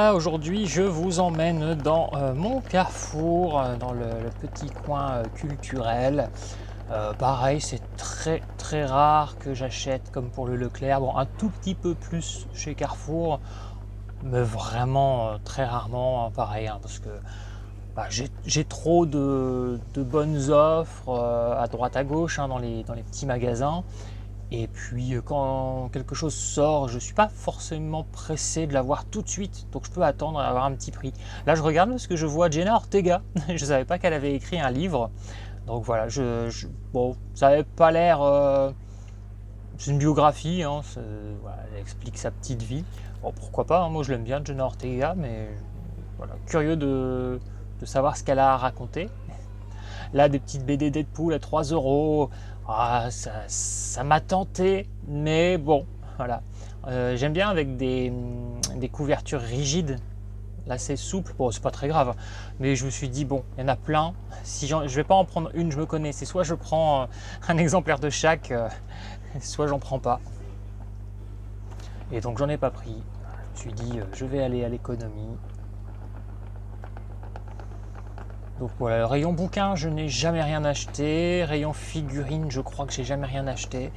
voilà, aujourd'hui je vous emmène dans mon carrefour, dans le petit coin culturel. Pareil, c'est très très rare que j'achète comme pour le Leclerc. Bon, un tout petit peu plus chez Carrefour, mais vraiment très rarement, hein, pareil, hein, parce que j'ai trop de bonnes offres à droite à gauche, hein, dans les petits magasins. Et puis quand quelque chose sort, je ne suis pas forcément pressé de l'avoir tout de suite, donc je peux attendre et avoir un petit prix. Là je regarde parce que je vois Jenna Ortega, je ne savais pas qu'elle avait écrit un livre, donc voilà, bon, ça n'avait pas l'air... c'est une biographie, hein, voilà, elle explique sa petite vie. Bon, pourquoi pas, hein, moi je l'aime bien Jenna Ortega, mais voilà, curieux de savoir ce qu'elle a à raconter. Là, des petites BD Deadpool à 3 euros. Ah, ça m'a tenté, mais bon, voilà. J'aime bien avec des couvertures rigides. Là, c'est souple. Bon, c'est pas très grave. Mais je me suis dit, bon, il y en a plein. Si je vais pas en prendre une, je me connais. C'est soit je prends un exemplaire de chaque, soit j'en prends pas. Et donc, j'en ai pas pris. Je me suis dit, je vais aller à l'économie. Donc voilà, rayon bouquin, je n'ai jamais rien acheté. Rayon figurine, je crois que j'ai jamais rien acheté.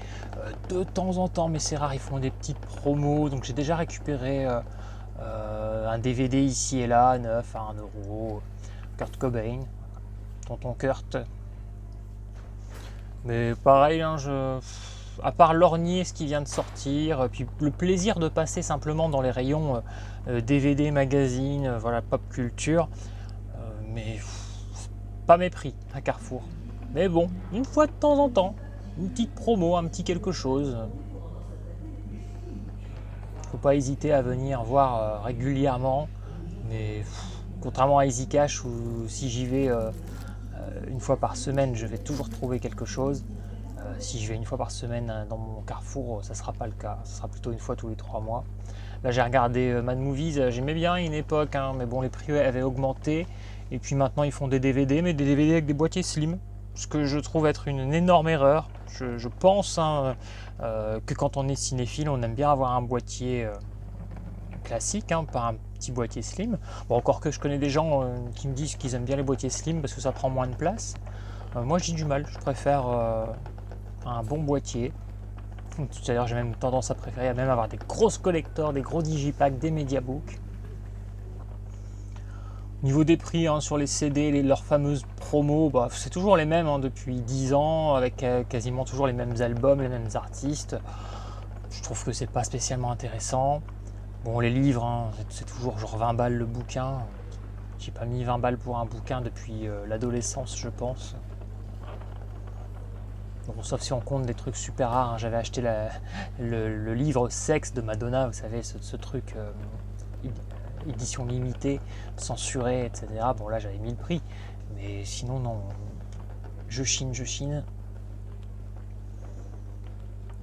De temps en temps, mais c'est rare, ils font des petites promos. Donc j'ai déjà récupéré un DVD ici et là, neuf à 1 euro. Kurt Cobain, tonton Kurt. Mais pareil, hein, à part lorgner ce qui vient de sortir, puis le plaisir de passer simplement dans les rayons DVD, magazine, voilà, pop culture. Mais pas mépris à Carrefour. Mais bon, une fois de temps en temps, une petite promo, un petit quelque chose. Faut pas hésiter à venir voir régulièrement. Mais contrairement à Easy Cash où si j'y vais une fois par semaine, je vais toujours trouver quelque chose. Si je vais une fois par semaine dans mon Carrefour, ça sera pas le cas. Ça sera plutôt une fois tous les 3 mois. Là, j'ai regardé Mad Movies, j'aimais bien à une époque, hein, mais bon, les prix avaient augmenté. Et puis maintenant, ils font des DVD, mais des DVD avec des boîtiers slim. Ce que je trouve être une énorme erreur. Je pense, hein, que quand on est cinéphile, on aime bien avoir un boîtier classique, hein, pas un petit boîtier slim. Bon, encore que je connais des gens qui me disent qu'ils aiment bien les boîtiers slim parce que ça prend moins de place. Moi, j'ai du mal. Je préfère un bon boîtier. D'ailleurs, j'ai même tendance à préférer à même avoir des grosses collectors, des gros digipacks, des mediabooks. Niveau des prix, hein, sur les CD, leurs fameuses promos, c'est toujours les mêmes, hein, depuis 10 ans, avec quasiment toujours les mêmes albums, les mêmes artistes. Je trouve que c'est pas spécialement intéressant. Bon, les livres, hein, c'est toujours genre 20 balles le bouquin. J'ai pas mis 20 balles pour un bouquin depuis l'adolescence, je pense. Bon, sauf si on compte des trucs super rares, hein. J'avais acheté le livre Sexe de Madonna, vous savez, ce truc édition limitée, censurée, etc. Bon, là j'avais mis le prix, mais sinon non, je chine.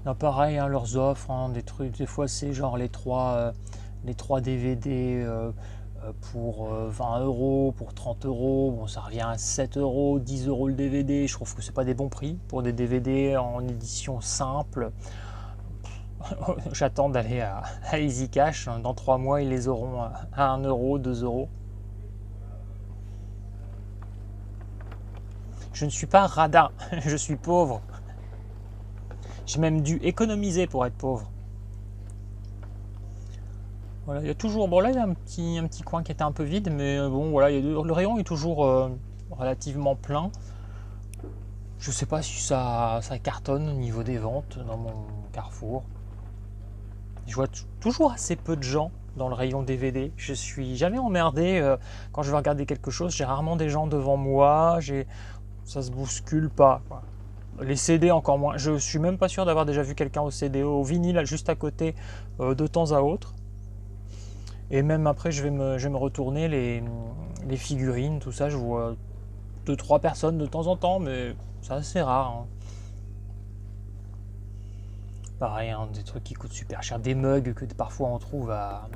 Là, pareil, hein, leurs offres, hein, des trucs, des fois c'est genre les trois DVD pour 20 euros, pour 30 euros, bon, ça revient à 7 euros, 10 euros le DVD. Je trouve que c'est pas des bons prix pour des DVD en édition simple. J'attends d'aller à Easy Cash. Dans 3 mois, ils les auront à 1 euro, 2 euros. Je ne suis pas radin, je suis pauvre. J'ai même dû économiser pour être pauvre. Voilà, il y a toujours, bon là il y a un petit coin qui était un peu vide, mais bon voilà, le rayon est toujours relativement plein. Je sais pas si ça cartonne au niveau des ventes dans mon Carrefour. Je vois toujours assez peu de gens dans le rayon DVD. Je suis jamais emmerdé quand je vais regarder quelque chose. J'ai rarement des gens devant moi. Ça se bouscule pas, quoi. Les CD encore moins. Je suis même pas sûr d'avoir déjà vu quelqu'un au CD, au vinyle juste à côté de temps à autre. Et même après, je vais me retourner les figurines, tout ça. Je vois 2-3 personnes de temps en temps, mais c'est assez rare, hein. Pareil, hein, des trucs qui coûtent super cher, des mugs que parfois on trouve à...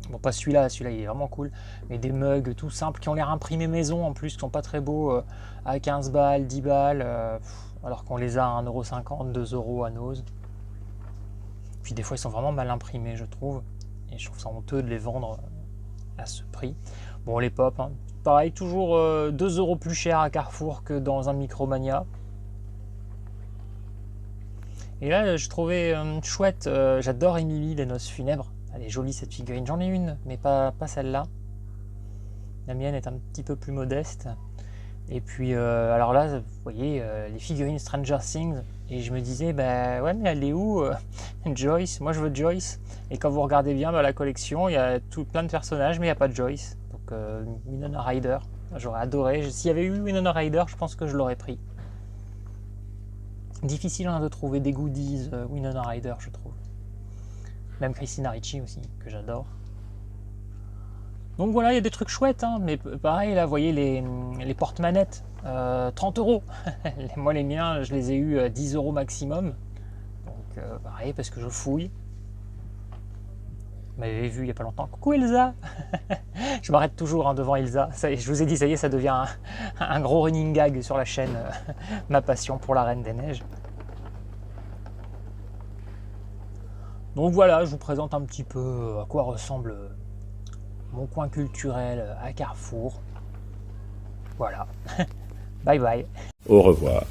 Bon, pas celui-là il est vraiment cool, mais des mugs tout simples qui ont l'air imprimés maison en plus, qui sont pas très beaux, à 15 balles, 10 balles, alors qu'on les a à 1,50 €, 2 euros à Nose. Puis des fois ils sont vraiment mal imprimés, je trouve, et je trouve ça honteux de les vendre à ce prix. Bon, les pop, hein, pareil, toujours 2 € plus cher à Carrefour que dans un Micromania. Et là, je trouvais chouette, j'adore Emily, les noces funèbres. Elle est jolie cette figurine, j'en ai une, mais pas celle-là. La mienne est un petit peu plus modeste. Et puis, alors là, vous voyez, les figurines Stranger Things, et je me disais, bah ouais, mais elle est où Joyce? Moi je veux Joyce. Et quand vous regardez bien la collection, il y a plein de personnages, mais il n'y a pas de Joyce. Donc, Winona Ryder, j'aurais adoré. S'il y avait eu Winona Ryder, je pense que je l'aurais pris. Difficile de trouver des goodies Winona Ryder, je trouve. Même Christina Ricci aussi, que j'adore. Donc voilà, il y a des trucs chouettes, hein, mais pareil, là, vous voyez les porte-manettes, 30 €. Moi, les miens, je les ai eus à 10 € maximum. Donc pareil, parce que je fouille. Vous m'avez vu il n'y a pas longtemps. Coucou Elsa. Je m'arrête toujours devant Elsa. Ça y est, je vous ai dit, ça y est, ça devient un gros running gag sur la chaîne, ma passion pour la Reine des Neiges. Donc voilà, je vous présente un petit peu à quoi ressemble mon coin culturel à Carrefour. Voilà. Bye bye. Au revoir.